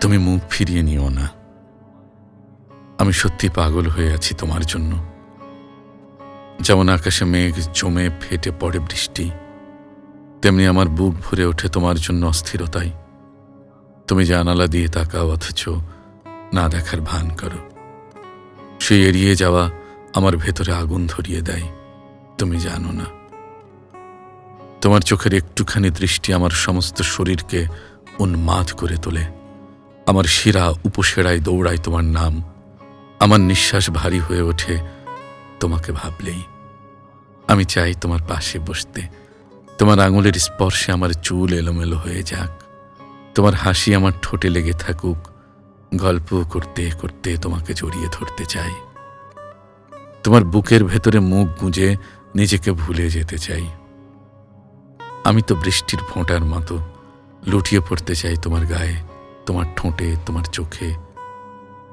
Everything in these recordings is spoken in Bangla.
তুমি মুখ ফিরিয়ে নিও না। আমি সত্যি পাগল হয়ে আছি তোমার জন্য। যেমন আকাশে মেঘ জমে ফেটে পড়ে বৃষ্টি, তেমনি আমার বুক ভরে ওঠে তোমার জন্য অস্থিরতায়। তুমি জানালা দিয়ে তাকাও অথচ না দেখার ভান করো। সেই এড়িয়ে যাওয়া আমার ভেতরে আগুন ধরিয়ে দেয়। তুমি জানো না, তোমার চোখের একটুখানি দৃষ্টি আমার সমস্ত শরীরকে উন্মাদ করে তোলে। আমার শিরা উপশিরায় দৌড়ায় তোমার নাম। আমার নিঃশ্বাস ভারী হয়ে ওঠে তোমাকে ভাবলেই। আমি চাই তোমার পাশে বসতে, তোমার আঙুলের স্পর্শে আমার চুল এলোমেলো হয়ে যাক, তোমার হাসি আমার ঠোঁটে লেগে থাকুক। গল্প করতে করতে তোমাকে জড়িয়ে ধরতে চাই। তোমার বুকের ভেতরে মুখ গুঁজে নিজেকে ভুলে যেতে চাই। আমি তো বৃষ্টির ফোঁটার মতো লুটিয়ে পড়তে চাই তোমার গায়ে, তোমার ঠোঁটে, তোমার চোখে।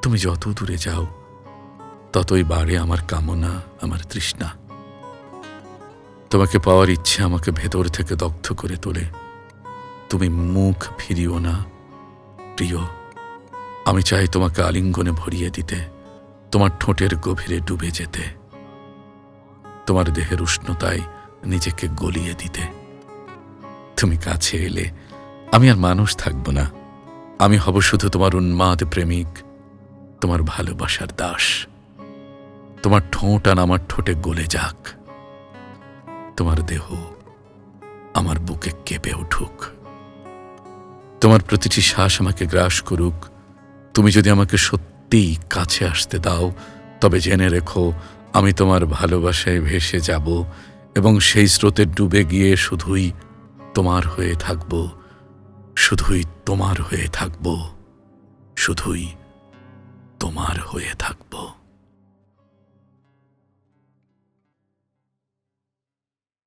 তুমি যত দূরে যাও ততই বাড়ে আমার কামনা, আমার তৃষ্ণা। তোমাকে পাওয়ার ইচ্ছে আমাকে ভেতর থেকে দগ্ধ করে তোলে। তুমি মুখ ফিরিও না প্রিয়। আমি চাই তোমাকে আলিঙ্গনে ভরিয়ে দিতে, তোমার ঠোঁটের গভীরে ডুবে যেতে, তোমার দেহের উষ্ণতায় নিজেকে গলিয়ে দিতে। তুমি কাছে এলে আমি আর মানুষ থাকব না। আমি হব শুধু তোমার উন্মাদ প্রেমিক, তোমার ভালোবাসার দাস। তোমার ঠোঁট আর আমার ঠোঁটে গলে যাক, তোমার দেহ আমার বুকে কেঁপে উঠুক, তোমার প্রতিটি শ্বাস আমাকে গ্রাস করুক। তুমি যদি আমাকে সত্যিই কাছে আসতে দাও, তবে জেনে রেখো আমি তোমার ভালোবাসায় ভেসে যাব এবং সেই স্রোতে ডুবে গিয়ে শুধুই তোমার হয়ে থাকব, শুধুই তোমার হয়ে থাকব, শুধুই তোমার হয়ে থাকব।